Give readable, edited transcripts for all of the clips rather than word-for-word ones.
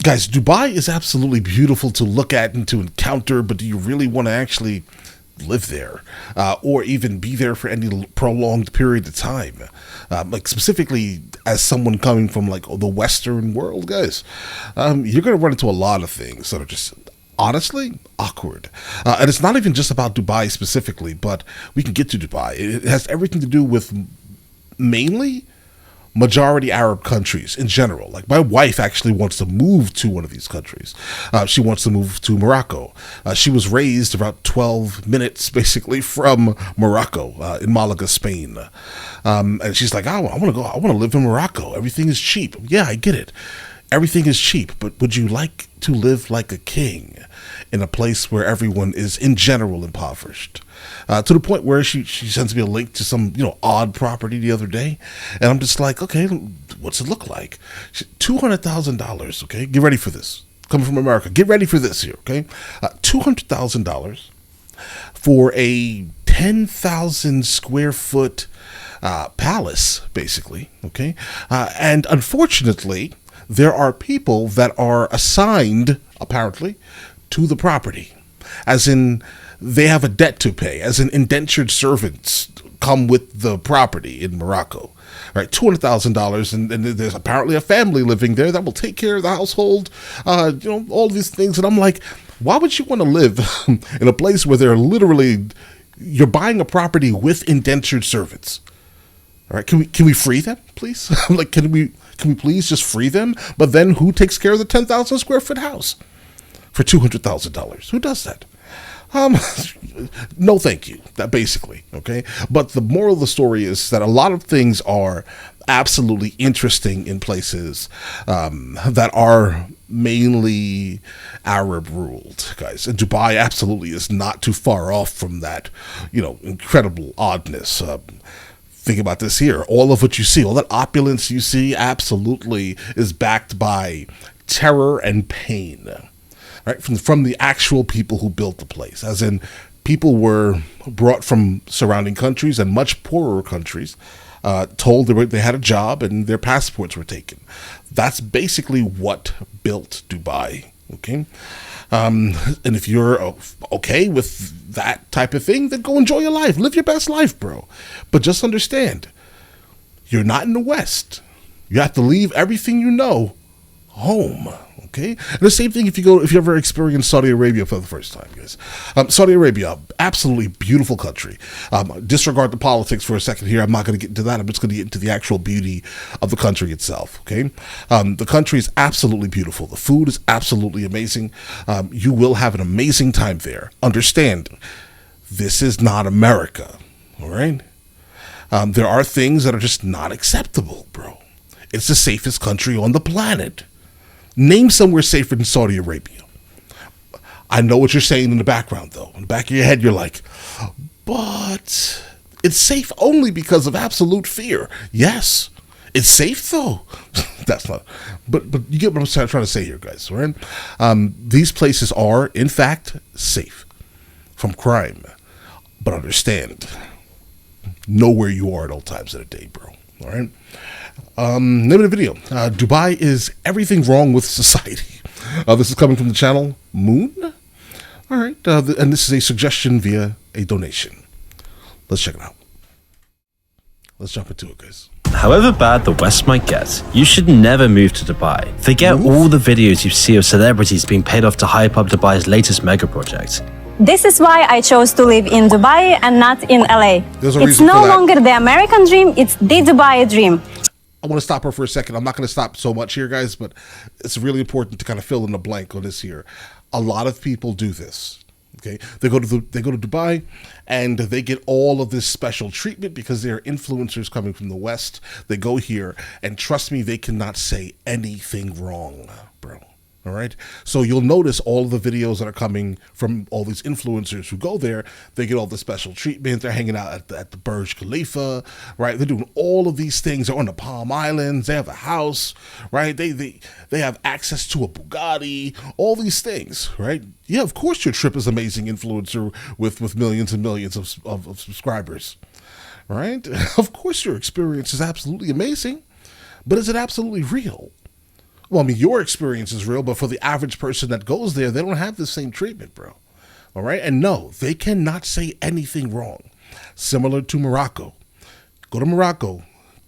Guys, Dubai is absolutely beautiful to look at and to encounter, but do you really want to actually live there or even be there for any prolonged period of time? Like specifically as someone coming from like the Western world, guys, you're going to run into a lot of things that are just honestly awkward. And it's not even just about Dubai specifically, but we can get to Dubai. It has everything to do with mainly majority Arab countries in general. Like my wife actually wants to move to one of these countries. She wants to move to Morocco. She was raised about 12 minutes basically from Morocco, in Malaga, Spain. And she's like, I want to go, I want to live in Morocco. Everything is cheap. Yeah, I get it. Everything is cheap, but would you like to live like a king in a place where everyone is in general impoverished? To the point where she sends me a link to some odd property the other day, and I'm just like, okay, what's it look like? $200,000. Okay, get ready for this. Coming from America, get ready for this here. Okay, $200,000 for a 10,000 square foot palace, basically. Okay, and unfortunately, there are people that are assigned apparently to the property, as in they have a debt to pay, as in indentured servants come with the property in Morocco, right? $200,000, and there's apparently a family living there that will take care of the household, all these things. And I'm like, why would you want to live in a place where they're literally, you're buying a property with indentured servants? All right, can we free them, please? Like, can we please just free them? But then who takes care of the 10,000 square foot house for $200,000? Who does that? No, thank you. That basically, okay. But the moral of the story is that a lot of things are absolutely interesting in places that are mainly Arab ruled, guys. And Dubai absolutely is not too far off from that, incredible oddness. Think about this here. All of what you see, all that opulence you see, absolutely is backed by terror and pain. Right, from the actual people who built the place, as in people were brought from surrounding countries and much poorer countries, told they had a job and their passports were taken. That's basically what built Dubai. Okay, and if you're okay with that type of thing, then go enjoy your life, live your best life, bro. But just understand, you're not in the West. You have to leave everything you know home. Okay, and the same thing if you ever experience Saudi Arabia for the first time, guys. Saudi Arabia, absolutely beautiful country. Disregard the politics for a second here. I'm not going to get into that. I'm just going to get into the actual beauty of the country itself. Okay, the country is absolutely beautiful. The food is absolutely amazing. You will have an amazing time there. Understand, this is not America. All right, there are things that are just not acceptable, bro. It's the safest country on the planet. Name somewhere safer than Saudi Arabia. I know what you're saying in the background, though. In the back of your head, you're like, but it's safe only because of absolute fear. Yes, it's safe, though. That's not, but you get what I'm trying to say here, guys, right? These places are, in fact, safe from crime. But understand, know where you are at all times of the day, bro. All right? Name of the video, Dubai is everything wrong with society. This is coming from the channel Moon. All right, and this is a suggestion via a donation. Let's check it out. Let's jump into it, guys. However bad the West might get, you should never move to Dubai. Forget all the videos you see of celebrities being paid off to hype up Dubai's latest mega project. This is why I chose to live in Dubai and not in LA. It's no longer the American dream, it's the Dubai dream. I want to stop her for a second. I'm not going to stop so much here, guys, but it's really important to kind of fill in the blank on this here. A lot of people do this. Okay, they go to Dubai and they get all of this special treatment because they're influencers coming from the West. They go here and trust me, they cannot say anything wrong, bro. All right. So you'll notice all of the videos that are coming from all these influencers who go there. They get all the special treatment. They're hanging out at the Burj Khalifa, right? They're doing all of these things. They're on the Palm Islands. They have a house, right? They have access to a Bugatti, all these things, right? Yeah, of course your trip is amazing, influencer with millions and millions of subscribers, right? Of course your experience is absolutely amazing, but is it absolutely real? Well, I mean, your experience is real, but for the average person that goes there, they don't have the same treatment, bro. All right? And no, they cannot say anything wrong. Similar to Morocco. Go to Morocco.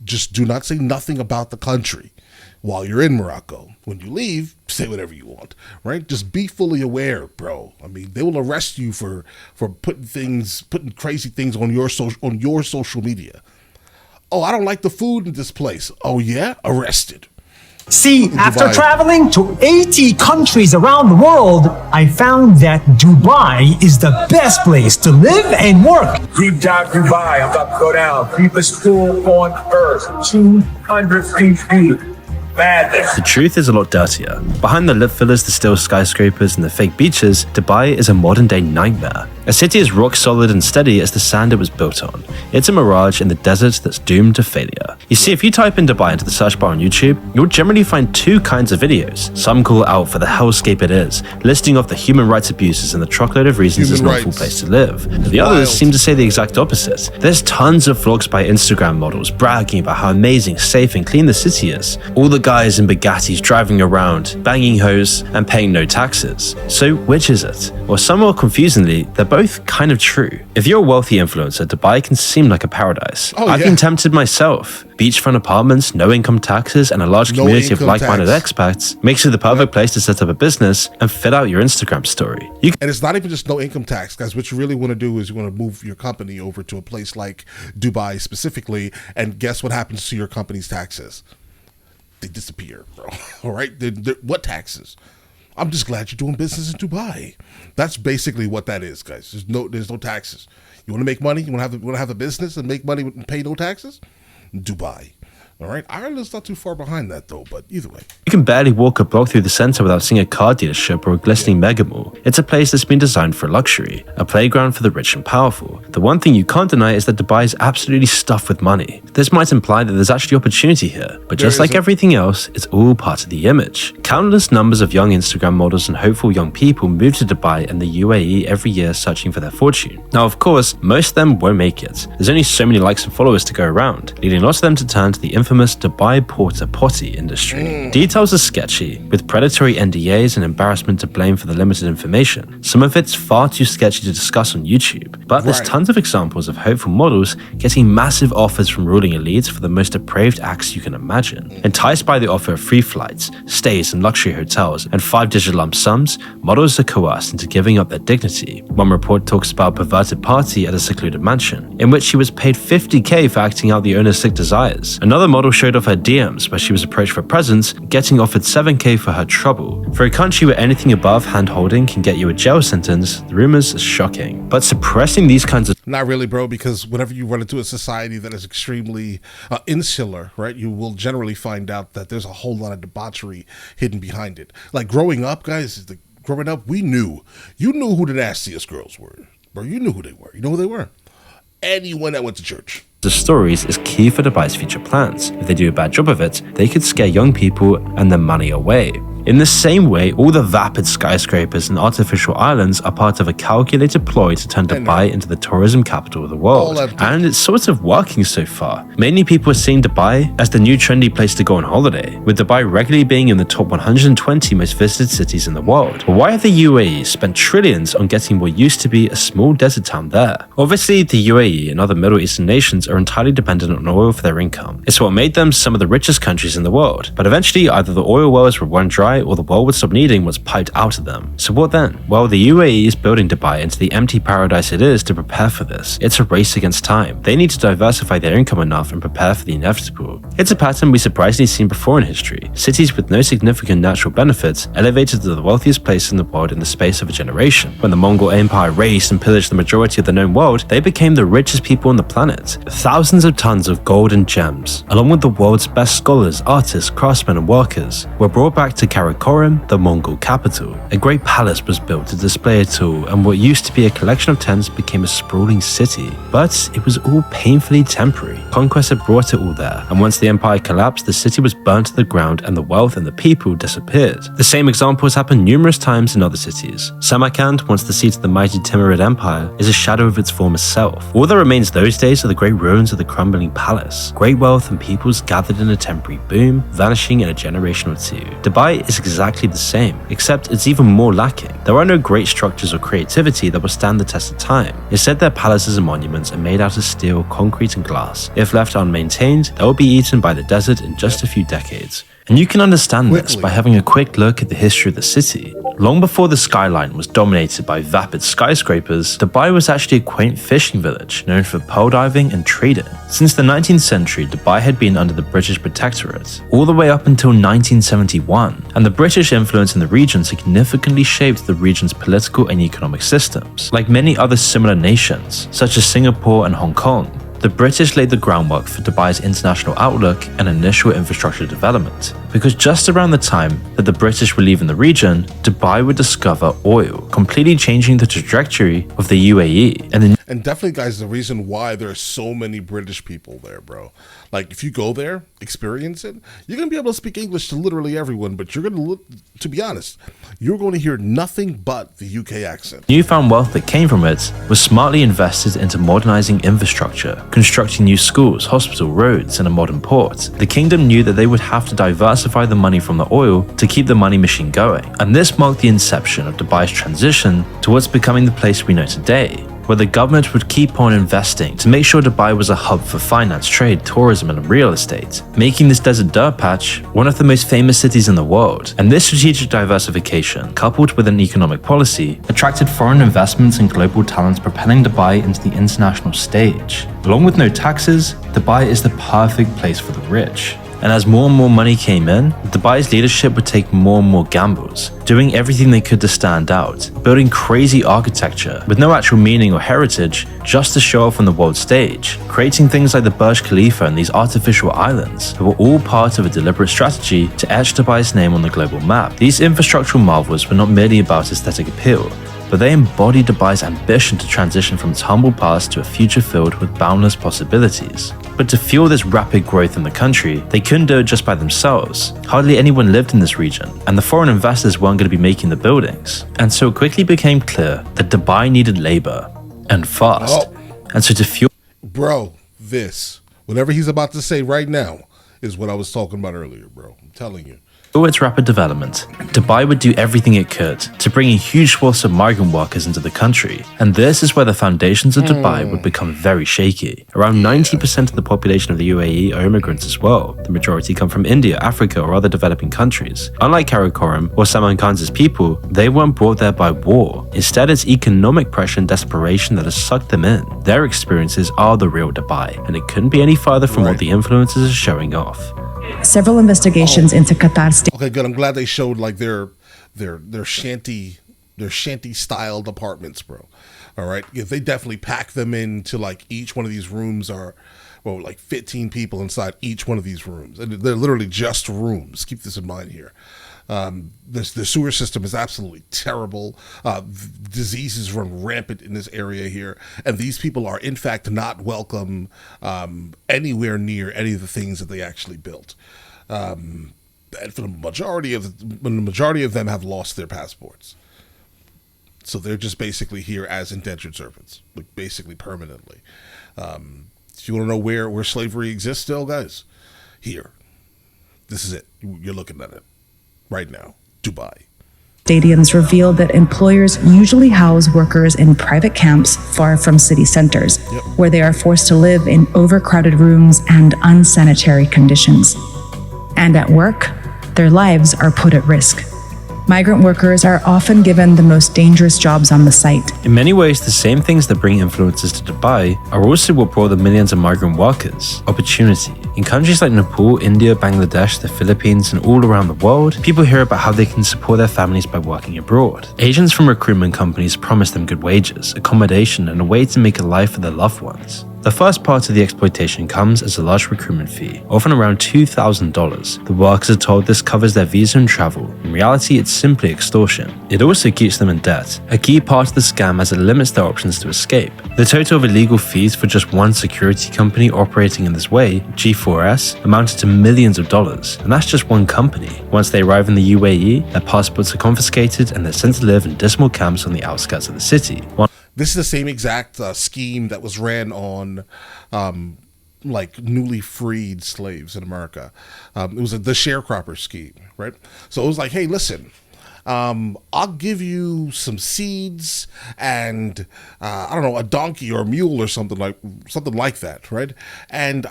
Just do not say nothing about the country while you're in Morocco. When you leave, say whatever you want, right? Just be fully aware, bro. I mean, they will arrest you for putting crazy things on your social media. Oh, I don't like the food in this place. Oh yeah? Arrested. See, after traveling to 80 countries around the world, I found that Dubai is the best place to live and work. Deep dive Dubai, I'm about to go down. Deepest pool on earth, 200 feet. The truth is a lot dirtier. Behind the lip fillers, the still skyscrapers, and the fake beaches, Dubai is a modern-day nightmare. A city as rock solid and steady as the sand it was built on. It's a mirage in the desert that's doomed to failure. You see, if you type in Dubai into the search bar on YouTube, you'll generally find two kinds of videos. Some call out for the hellscape it is, listing off the human rights abuses and the truckload of reasons it's not a full place to live. But the others seem to say the exact opposite. There's tons of vlogs by Instagram models bragging about how amazing, safe, and clean the city is. All the guys in Bugattis driving around, banging hoes, and paying no taxes. So which is it? Well, somewhat confusingly, they're both kind of true. If you're a wealthy influencer, Dubai can seem like a paradise. I've been tempted myself. Beachfront apartments, no income taxes, and a large community of like-minded expats makes it the perfect place to set up a business and fit out your Instagram story. And it's not even just no income tax, guys. What you really want to do is you want to move your company over to a place like Dubai specifically, and guess what happens to your company's taxes? They disappear, bro. All right? What taxes? I'm just glad you're doing business in Dubai. That's basically what that is, guys. There's no taxes. You want to make money? You want to have a business and make money and pay no taxes? Dubai. All right, Ireland's not too far behind that though, but either way. You can barely walk a block through the center without seeing a car dealership or a glistening mega mall. It's a place that's been designed for luxury, a playground for the rich and powerful. The one thing you can't deny is that Dubai is absolutely stuffed with money. This might imply that there's actually opportunity here, but just like everything else, it's all part of the image. Countless numbers of young Instagram models and hopeful young people move to Dubai and the UAE every year searching for their fortune. Now, of course, most of them won't make it. There's only so many likes and followers to go around, leading lots of them to turn to the infamous Dubai porta potty industry. Details are sketchy, with predatory NDAs and embarrassment to blame for the limited information. Some of it's far too sketchy to discuss on YouTube, but there's tons of examples of hopeful models getting massive offers from ruling elites for the most depraved acts you can imagine. Enticed by the offer of free flights, stays in luxury hotels, and 5-digit lump sums, models are coerced into giving up their dignity. One report talks about a perverted party at a secluded mansion, in which she was paid $50,000 for acting out the owner's sick desires. Another model showed off her DMs where she was approached for presents, getting offered $7,000 for her trouble. For a country where anything above hand-holding can get you a jail sentence, the rumors are shocking. But suppressing these kinds of... Not really, bro, because whenever you run into a society that is extremely insular, right, you will generally find out that there's a whole lot of debauchery hidden behind it. Like growing up, guys, growing up, you knew who the nastiest girls were, bro. You knew who they were. You know who they were. Anyone that went to church. The stories is key for Dubai's future plans. If they do a bad job of it, they could scare young people and their money away. In the same way, all the vapid skyscrapers and artificial islands are part of a calculated ploy to turn Dubai into the tourism capital of the world. And it's sort of working so far. Many people are seeing Dubai as the new trendy place to go on holiday, with Dubai regularly being in the top 120 most visited cities in the world. But why have the UAE spent trillions on getting what used to be a small desert town there? Obviously, the UAE and other Middle Eastern nations are entirely dependent on oil for their income. It's what made them some of the richest countries in the world. But eventually, either the oil wells would run dry or the world would stop needing what's piped out of them. So what then? Well, the UAE is building Dubai into the empty paradise it is to prepare for this. It's a race against time. They need to diversify their income enough and prepare for the inevitable. It's a pattern we've surprisingly seen before in history. Cities with no significant natural benefits elevated to the wealthiest place in the world in the space of a generation. When the Mongol Empire razed and pillaged the majority of the known world, they became the richest people on the planet. Thousands of tons of gold and gems, along with the world's best scholars, artists, craftsmen, and workers, were brought back to carry Karakoram, the Mongol capital. A great palace was built to display it all, and what used to be a collection of tents became a sprawling city. But it was all painfully temporary. Conquest had brought it all there, and once the empire collapsed, the city was burnt to the ground and the wealth and the people disappeared. The same example has happened numerous times in other cities. Samarkand, once the seat of the mighty Timurid Empire, is a shadow of its former self. All that remains those days are the great ruins of the crumbling palace. Great wealth and peoples gathered in a temporary boom, vanishing in a generation or two. Dubai is exactly the same, except it's even more lacking. There are no great structures or creativity that will stand the test of time. Instead, their palaces and monuments are made out of steel, concrete, and glass. If left unmaintained, they will be eaten by the desert in just a few decades. And you can understand this by having a quick look at the history of the city. Long before the skyline was dominated by vapid skyscrapers, Dubai was actually a quaint fishing village known for pearl diving and trading. Since the 19th century, Dubai had been under the British protectorate, all the way up until 1971, and the British influence in the region significantly shaped the region's political and economic systems. Like many other similar nations, such as Singapore and Hong Kong, the British laid the groundwork for Dubai's international outlook and initial infrastructure development, because just around the time that the British were leaving the region, Dubai would discover oil, completely changing the trajectory of the UAE. And definitely, guys, the reason why there are so many British people there, bro. Like, if you go there, experience it, you're going to be able to speak English to literally everyone, but you're going to be honest, you're going to hear nothing but the UK accent. Newfound wealth that came from it was smartly invested into modernizing infrastructure, constructing new schools, hospital, roads, and a modern port. The kingdom knew that they would have to diversify the money from the oil to keep the money machine going. And this marked the inception of Dubai's transition towards becoming the place we know today, where the government would keep on investing to make sure Dubai was a hub for finance, trade, tourism, and real estate, making this desert dirt patch one of the most famous cities in the world. And this strategic diversification, coupled with an economic policy, attracted foreign investments and global talents, propelling Dubai into the international stage. Along with no taxes, Dubai is the perfect place for the rich. And as more and more money came in, Dubai's leadership would take more and more gambles, doing everything they could to stand out, building crazy architecture with no actual meaning or heritage just to show off on the world stage, creating things like the Burj Khalifa and these artificial islands that were all part of a deliberate strategy to etch Dubai's name on the global map. These infrastructural marvels were not merely about aesthetic appeal, but they embody Dubai's ambition to transition from its humble past to a future filled with boundless possibilities. But to fuel this rapid growth in the country, they couldn't do it just by themselves. Hardly anyone lived in this region, and the foreign investors weren't going to be making the buildings. And so it quickly became clear that Dubai needed labor, and fast. And so to fuel... Bro, whatever he's about to say right now is what I was talking about earlier, bro. I'm telling you. For its rapid development, Dubai would do everything it could to bring in huge swaths of migrant workers into the country, and this is where the foundations of Dubai would become very shaky. Around 90% of the population of the UAE are immigrants as well. The majority come from India, Africa, or other developing countries. Unlike Karakoram or Samarkand's people, they weren't brought there by war. Instead, it's economic pressure and desperation that has sucked them in. Their experiences are the real Dubai, and it couldn't be any farther from what the influencers are showing off. Several investigations into Qatar's... Okay, good. I'm glad they showed like their shanty styled apartments, bro. All right, if they definitely pack them into like each one of these rooms are, well, like 15 people inside each one of these rooms, and they're literally just rooms. Keep this in mind here. The sewer system is absolutely terrible. Diseases run rampant in this area here, and these people are in fact not welcome anywhere near any of the things that they actually built. And for the majority of them have lost their passports, so they're just basically here as indentured servants, like basically permanently. If you want to know where slavery exists still, guys, here, this is it. You're looking at it right now. Dubai. Stadiums revealed that employers usually house workers in private camps far from city centers, where they are forced to live in overcrowded rooms and unsanitary conditions. And at work, their lives are put at risk. Migrant workers are often given the most dangerous jobs on the site. In many ways, the same things that bring influencers to Dubai are also what brought the millions of migrant workers: opportunity, In countries like Nepal, India, Bangladesh, the Philippines, and all around the world, people hear about how they can support their families by working abroad. Agents from recruitment companies promise them good wages, accommodation, and a way to make a life for their loved ones. The first part of the exploitation comes as a large recruitment fee, often around $2,000. The workers are told this covers their visa and travel. In reality, it's simply extortion. It also keeps them in debt, a key part of the scam as it limits their options to escape. The total of illegal fees for just one security company operating in this way, G4S, amounted to millions of dollars, and that's just one company. Once they arrive in the UAE, their passports are confiscated and they're sent to live in dismal camps on the outskirts of the city. This is the same exact scheme that was ran on like newly freed slaves in America. It was the sharecropper scheme, right? So it was like, hey, listen, I'll give you some seeds and I don't know, a donkey or a mule or something like that, right? And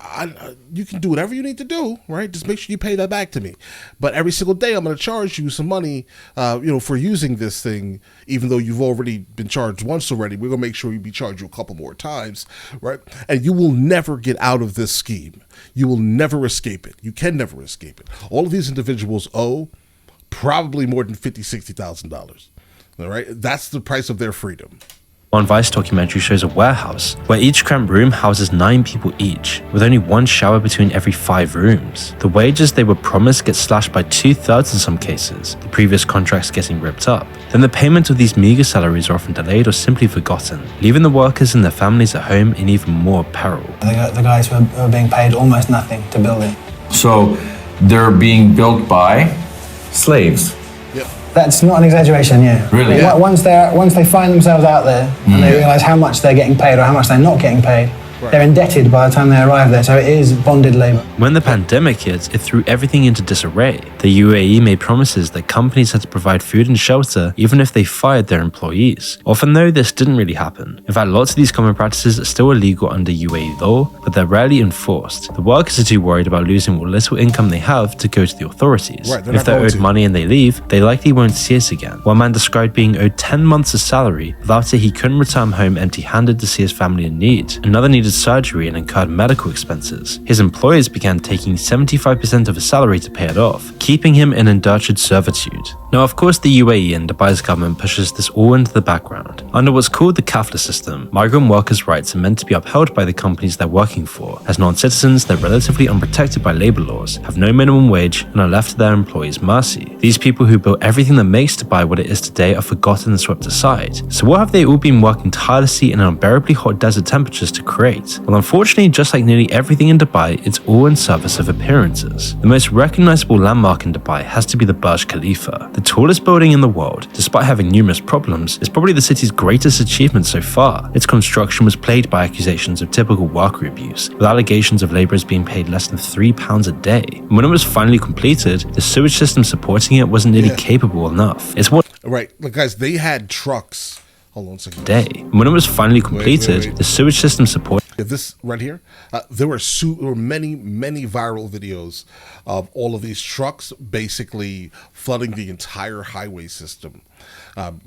you can do whatever you need to do, right? Just make sure you pay that back to me. But every single day, I'm going to charge you some money, for using this thing, even though you've already been charged once already. We're going to make sure you be charged you a couple more times, right? And you will never get out of this scheme. You will never escape it. You can never escape it. All of these individuals owe probably more than $50,000-$60,000. All right, that's the price of their freedom. One Vice documentary shows a warehouse where each cramped room houses 9 people each, with only one shower between every 5 rooms. The wages they were promised get slashed by 2/3 in some cases, the previous contracts getting ripped up. Then the payment of these meager salaries are often delayed or simply forgotten, leaving the workers and their families at home in even more peril. The guys were being paid almost nothing to build it. So they're being built by slaves. Yep. That's not an exaggeration, yeah. Really? Yeah. Once they find themselves out there and they realise how much they're getting paid or how much they're not getting paid, they're indebted by the time they arrive there, so it is bonded labour. When the pandemic hit, it threw everything into disarray. The UAE made promises that companies had to provide food and shelter even if they fired their employees. Often though, this didn't really happen. In fact, lots of these common practices are still illegal under UAE law, but they're rarely enforced. The workers are too worried about losing what little income they have to go to the authorities. Right, if they're owed money and they leave, they likely won't see it again. One man described being owed 10 months of salary. Without it, he couldn't return home empty-handed to see his family in need. Another needed surgery and incurred medical expenses. His employers began taking 75% of his salary to pay it off, keeping him in indentured servitude. Now, of course, the UAE and Dubai's government pushes this all into the background. Under what's called the kafala system, migrant workers' rights are meant to be upheld by the companies they're working for. As non-citizens, they're relatively unprotected by labor laws, have no minimum wage, and are left to their employers' mercy. These people who built everything that makes Dubai what it is today are forgotten and swept aside. So what have they all been working tirelessly in unbearably hot desert temperatures to create? Well, unfortunately, just like nearly everything in Dubai, it's all in service of appearances. The most recognizable landmark in Dubai has to be the Burj Khalifa. The tallest building in the world, despite having numerous problems, is probably the city's greatest achievement so far. Its construction was plagued by accusations of typical worker abuse, with allegations of laborers being paid less than £3 a day. And when it was finally completed, the sewage system supporting it wasn't nearly capable enough. It's what Right, look, guys, they had trucks. Hold on a second. Day. And when it was finally completed, the sewage system support. This right here, there were many viral videos of all of these trucks basically flooding the entire highway system,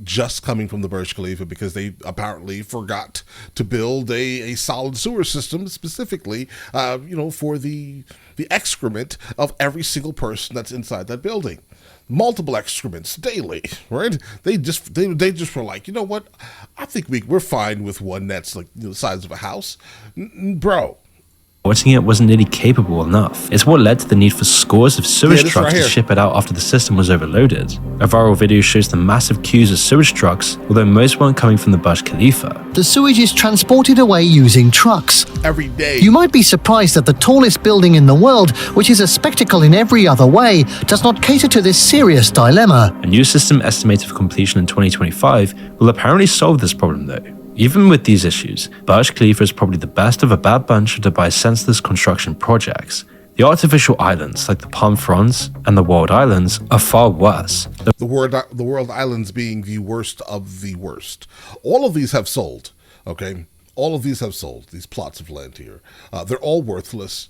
just coming from the Burj Khalifa because they apparently forgot to build a solid sewer system specifically, for the excrement of every single person that's inside that building. Multiple excrements daily, right? They just were like, you know what? I think we're fine with one that's like the size of a house, bro. Supporting it wasn't nearly capable enough. It's what led to the need for scores of sewage trucks to ship it out after the system was overloaded. A viral video shows the massive queues of sewage trucks, although most weren't coming from the Burj Khalifa. The sewage is transported away using trucks. Every day. You might be surprised that the tallest building in the world, which is a spectacle in every other way, does not cater to this serious dilemma. A new system estimated for completion in 2025 will apparently solve this problem though. Even with these issues, Burj Khalifa is probably the best of a bad bunch of Dubai's senseless construction projects. The artificial islands, like the Palm Fronds and the World Islands, are far worse. The World Islands being the worst of the worst. All of these have sold, okay? All of these have sold, these plots of land here. They're all worthless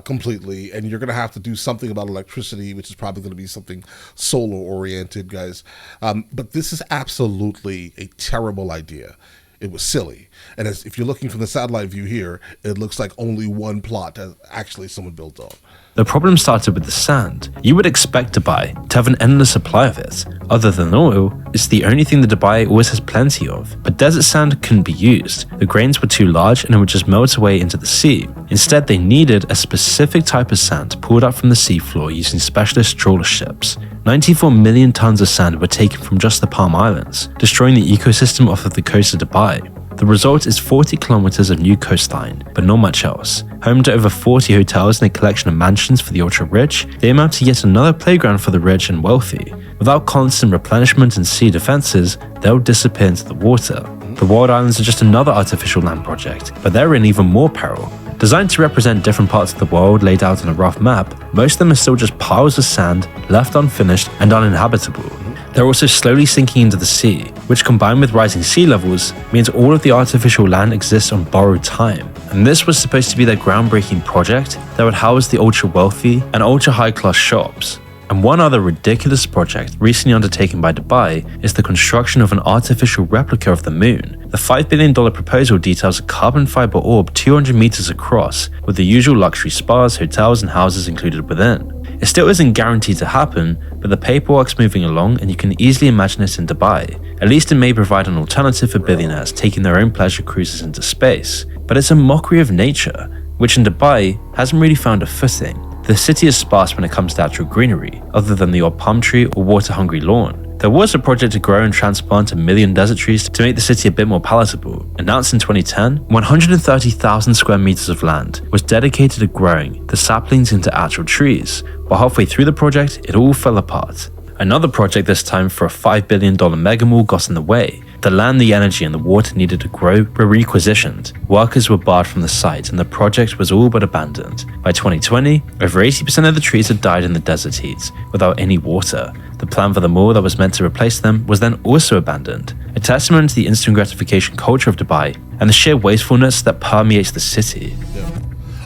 completely, and you're going to have to do something about electricity, which is probably going to be something solar-oriented, guys. But this is absolutely a terrible idea. It was silly. And if you're looking from the satellite view here, it looks like only one plot that actually someone built on. The problem started with the sand. You would expect Dubai to have an endless supply of it. Other than oil, it's the only thing that Dubai always has plenty of. But desert sand couldn't be used. The grains were too large and it would just melt away into the sea. Instead, they needed a specific type of sand pulled up from the seafloor using specialist trawler ships. 94 million tons of sand were taken from just the Palm Islands, destroying the ecosystem off of the coast of Dubai. The result is 40 kilometers of new coastline, but not much else. Home to over 40 hotels and a collection of mansions for the ultra-rich, they amount to yet another playground for the rich and wealthy. Without constant replenishment and sea defenses, they'll disappear into the water. The Wild Islands are just another artificial land project, but they're in even more peril. Designed to represent different parts of the world laid out on a rough map, most of them are still just piles of sand, left unfinished and uninhabitable. They're also slowly sinking into the sea, which combined with rising sea levels, means all of the artificial land exists on borrowed time. And this was supposed to be their groundbreaking project that would house the ultra-wealthy and ultra-high-class shops. And one other ridiculous project recently undertaken by Dubai is the construction of an artificial replica of the moon. The $5 billion proposal details a carbon fiber orb 200 meters across, with the usual luxury spas, hotels and houses included within. It still isn't guaranteed to happen, but the paperwork's moving along and you can easily imagine it in Dubai. At least it may provide an alternative for billionaires taking their own pleasure cruises into space. But it's a mockery of nature, which in Dubai hasn't really found a footing. The city is sparse when it comes to actual greenery, other than the odd palm tree or water-hungry lawn. There was a project to grow and transplant 1 million desert trees to make the city a bit more palatable. Announced in 2010, 130,000 square meters of land was dedicated to growing the saplings into actual trees, but halfway through the project, it all fell apart. Another project, this time for a $5 billion mega mall, got in the way. The land, the energy, and the water needed to grow were requisitioned. Workers were barred from the site, and the project was all but abandoned. By 2020, over 80% of the trees had died in the desert heat, without any water. The plan for the mall that was meant to replace them was then also abandoned, a testament to the instant gratification culture of Dubai and the sheer wastefulness that permeates the city. Yeah.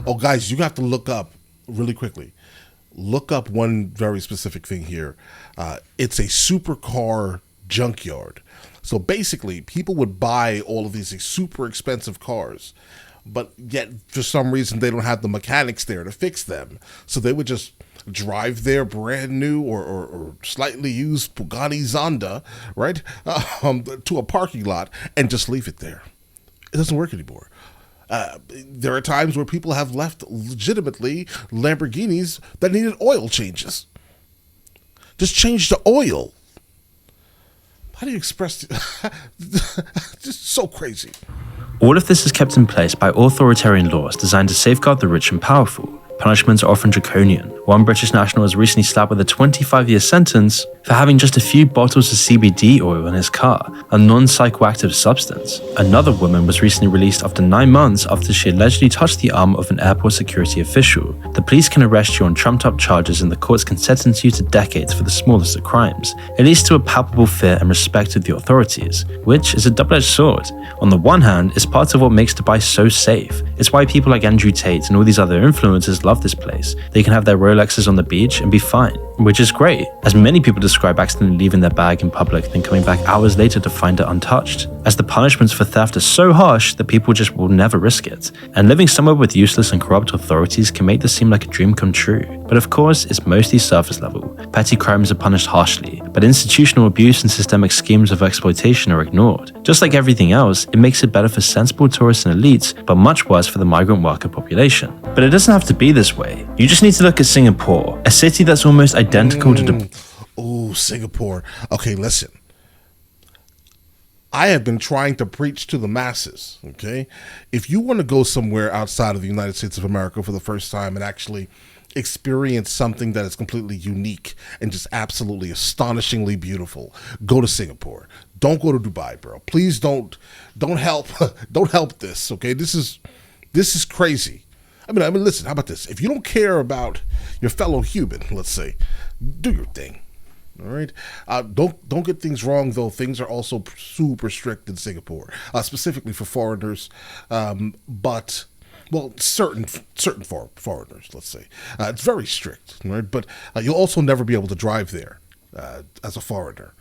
Oh, guys, you have to look up really quickly. Look up one very specific thing here. It's a supercar junkyard. So basically, people would buy all of these super expensive cars, but yet for some reason they don't have the mechanics there to fix them. So they would just drive their brand new or slightly used Bugatti Zonda, right, to a parking lot and just leave it there. It doesn't work anymore. There are times where people have left legitimately Lamborghinis that needed oil changes. Just change the oil. How do you express it? Just so crazy. All of this is kept in place by authoritarian laws designed to safeguard the rich and powerful. Punishments are often draconian. One British national was recently slapped with a 25-year sentence for having just a few bottles of CBD oil in his car, a non-psychoactive substance. Another woman was recently released after 9 months after she allegedly touched the arm of an airport security official. The police can arrest you on trumped-up charges and the courts can sentence you to decades for the smallest of crimes. It leads to a palpable fear and respect of the authorities, which is a double-edged sword. On the one hand, it's part of what makes Dubai so safe. It's why people like Andrew Tate and all these other influencers love this place. They can have their Rolexes on the beach and be fine, which is great, as many people describe accidentally leaving their bag in public then coming back hours later to find it untouched, as the punishments for theft are so harsh that people just will never risk it. And living somewhere with useless and corrupt authorities can make this seem like a dream come true. But of course, it's mostly surface level. Petty crimes are punished harshly, but institutional abuse and systemic schemes of exploitation are ignored. Just like everything else, it makes it better for sensible tourists and elites, but much worse for the migrant worker population. But it doesn't have to be this way. You just need to look at Singapore, a city that's almost identical to Dubai. Oh, Singapore. Okay, listen. I have been trying to preach to the masses, okay? If you want to go somewhere outside of the United States of America for the first time and actually experience something that is completely unique and just absolutely astonishingly beautiful, go to Singapore. Don't go to Dubai, bro. Please don't help don't help this, okay? This is crazy. I mean, listen, how about this? If you don't care about your fellow human, let's say, do your thing. All right. Don't get things wrong, though. Things are also super strict in Singapore, specifically for foreigners. But certain foreigners, let's say, it's very strict. Right. But you'll also never be able to drive there as a foreigner.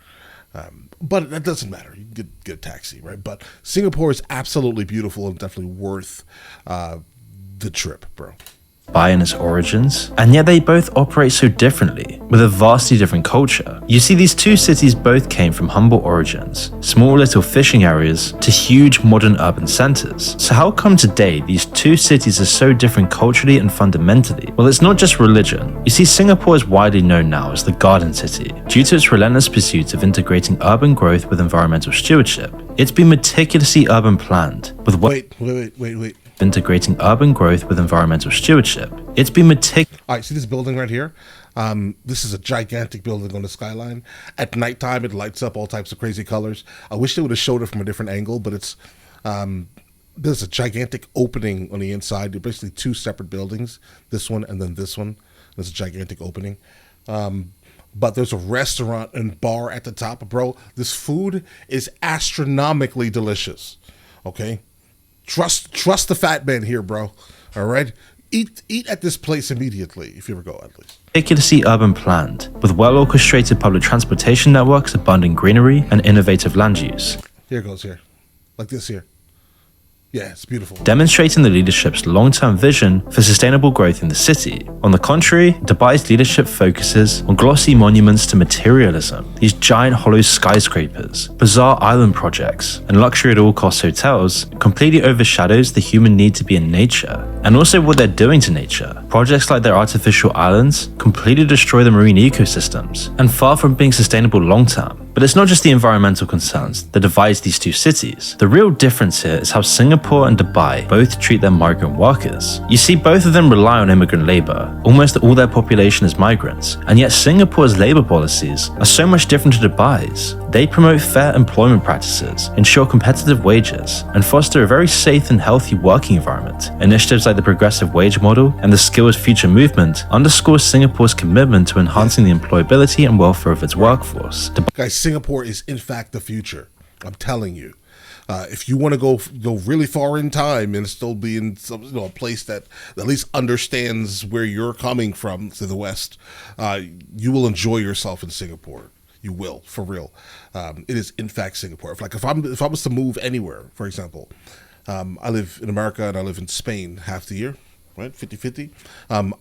But that doesn't matter. You can get a taxi, right? But Singapore is absolutely beautiful and definitely worth the trip, bro. Dubai and its origins, and yet they both operate so differently, with a vastly different culture. You see, these two cities both came from humble origins, small little fishing areas, to huge modern urban centers. So how come today these two cities are so different culturally and fundamentally? Well, it's not just religion. You see, Singapore is widely known now as the Garden City, due to its relentless pursuit of integrating urban growth with environmental stewardship. It's been meticulously urban planned, with Wait. integrating urban growth with environmental stewardship. It's been meticulous. All right, see this building right here? This is a gigantic building on the skyline. At nighttime, it lights up all types of crazy colors. I wish they would have showed it from a different angle, but it's there's a gigantic opening on the inside. They're basically two separate buildings, this one and then this one. There's a gigantic opening. But there's a restaurant and bar at the top. Bro, this food is astronomically delicious, okay? Trust the fat man here, bro. All right, eat at this place immediately if you ever go, at least. Meticulously urban planned, with well-orchestrated public transportation networks, abundant greenery, and innovative land use. Here goes here, like this here. Yeah, it's beautiful. Demonstrating the leadership's long-term vision for sustainable growth in the city. On the contrary, Dubai's leadership focuses on glossy monuments to materialism, these giant hollow skyscrapers, bizarre island projects, and luxury-at-all-cost hotels completely overshadows the human need to be in nature, and also what they're doing to nature. Projects like their artificial islands completely destroy the marine ecosystems, and far from being sustainable long-term. But it's not just the environmental concerns that divides these two cities. The real difference here is how Singapore and Dubai both treat their migrant workers. You see, both of them rely on immigrant labor. Almost all their population is migrants, and yet Singapore's labor policies are so much different to Dubai's. They promote fair employment practices, ensure competitive wages, and foster a very safe and healthy working environment. Initiatives like the progressive wage model and the Skills Future movement underscore Singapore's commitment to enhancing the employability and welfare of its workforce. Guys, Singapore is in fact the future. I'm telling you. If you want to go really far in time and still be in some, a place that at least understands where you're coming from to the West, you will enjoy yourself in Singapore. You will, for real. It is in fact Singapore. If I was to move anywhere, for example, I live in America and I live in Spain half the year, right? 50-50.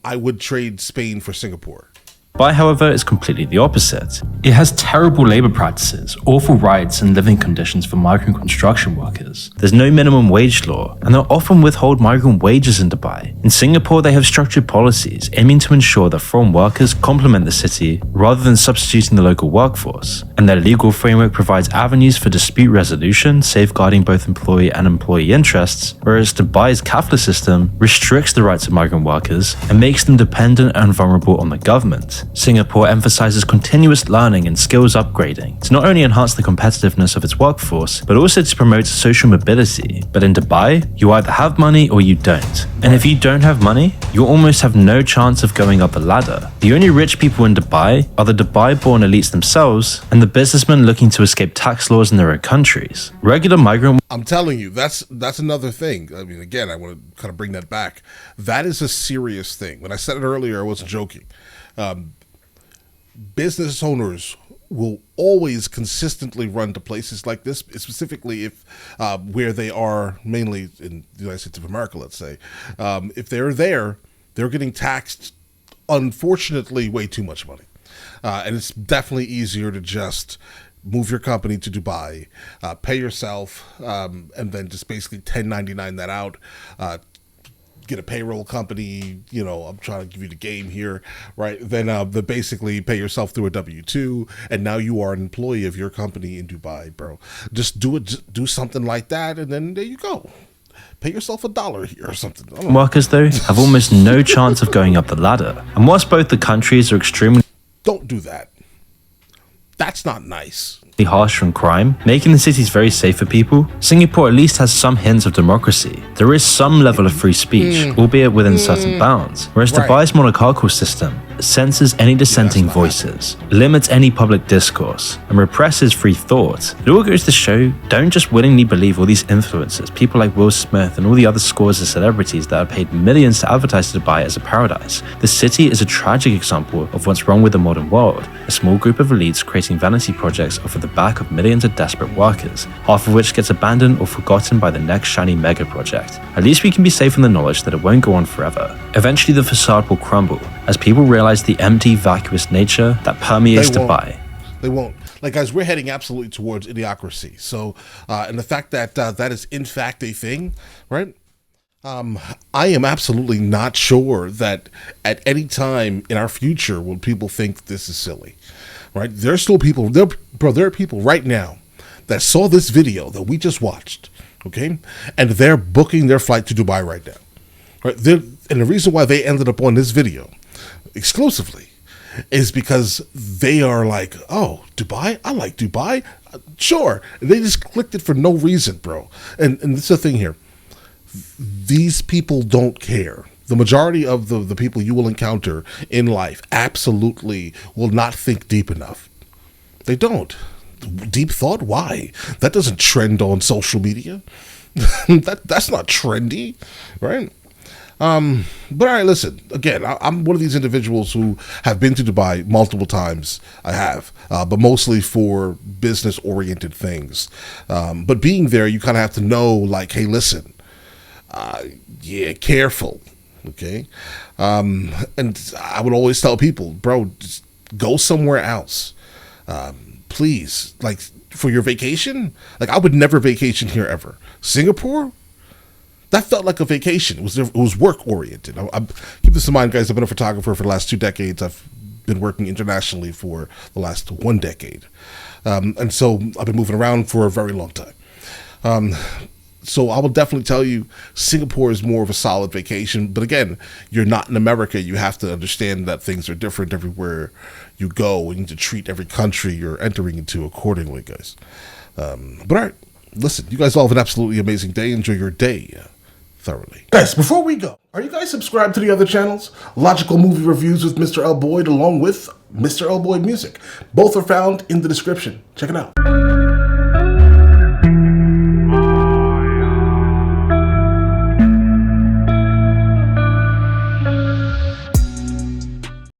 I would trade Spain for Singapore. Dubai, however, is completely the opposite. It has terrible labor practices, awful rights and living conditions for migrant construction workers. There's no minimum wage law, and they'll often withhold migrant wages in Dubai. In Singapore, they have structured policies aiming to ensure that foreign workers complement the city rather than substituting the local workforce. And their legal framework provides avenues for dispute resolution, safeguarding both employee and employee interests, whereas Dubai's kafala system restricts the rights of migrant workers and makes them dependent and vulnerable on the government. Singapore emphasizes continuous learning and skills upgrading to not only enhance the competitiveness of its workforce, but also to promote social mobility. But in Dubai, you either have money or you don't. And if you don't have money, you almost have no chance of going up the ladder. The only rich people in Dubai are the Dubai-born elites themselves and the businessmen looking to escape tax laws in their own countries. Regular migrant... I'm telling you, that's another thing. I mean, again, I want to kind of bring that back. That is a serious thing. When I said it earlier, I wasn't joking. Business owners will always consistently run to places like this, specifically if where they are mainly in the United States of America, let's say. If they're there, they're getting taxed, unfortunately, way too much money. And it's definitely easier to just move your company to Dubai, pay yourself, and then just basically 1099 that out, get a payroll company, I'm trying to give you the game here, right? Then basically pay yourself through a W-2, and now you are an employee of your company in Dubai, bro. Just do something like that, and then there you go. Pay yourself $1 here or something. Workers, though, have almost no chance of going up the ladder. And whilst both the countries are extremely... Don't do that. That's not nice. Harsh on crime, making the cities very safe for people, Singapore at least has some hints of democracy. There is some level of free speech, albeit within certain bounds, whereas Dubai's monarchical system censors any dissenting voices, limits any public discourse, and represses free thought. It all goes to show, don't just willingly believe all these influencers, people like Will Smith and all the other scores of celebrities that are paid millions to advertise to Dubai as a paradise. The city is a tragic example of what's wrong with the modern world, a small group of elites creating vanity projects off of the back of millions of desperate workers, half of which gets abandoned or forgotten by the next shiny mega project. At least we can be safe in the knowledge that it won't go on forever. Eventually the facade will crumble, as people realize the empty, vacuous nature that permeates Dubai. They won't. Like, guys, we're heading absolutely towards idiocracy. So, and the fact that that is in fact a thing, right? I am absolutely not sure that at any time in our future will people think this is silly, right? There's still people, there are people right now that saw this video that we just watched, okay? And they're booking their flight to Dubai right now, right? And the reason why they ended up on this video exclusively is because they are like, oh, Dubai? I like Dubai. Sure. And they just clicked it for no reason, bro. And this is the thing here. These people don't care. The majority of the people you will encounter in life absolutely will not think deep enough. They don't. Deep thought? Why? That doesn't trend on social media. That's not trendy, right? But all right, listen, again, I'm one of these individuals who have been to Dubai multiple times. I have, but mostly for business oriented things. But being there, you kind of have to know, like, hey, listen, yeah, careful. Okay. And I would always tell people, bro, just go somewhere else. Please, like, for your vacation, like, I would never vacation here ever. Singapore, that felt like a vacation. It was work oriented. Keep this in mind, guys. I've been a photographer for the last 2 decades. I've been working internationally for the last 1 decade. And so I've been moving around for a very long time. So I will definitely tell you Singapore is more of a solid vacation. But again, you're not in America. You have to understand that things are different everywhere you go. You need to treat every country you're entering into accordingly, guys. But all right, listen, you guys all have an absolutely amazing day. Enjoy your day thoroughly. Guys, before we go, are you guys subscribed to the other channels? Logical Movie Reviews with Mr. L. Boyd along with Mr. L. Boyd Music. Both are found in the description. Check it out.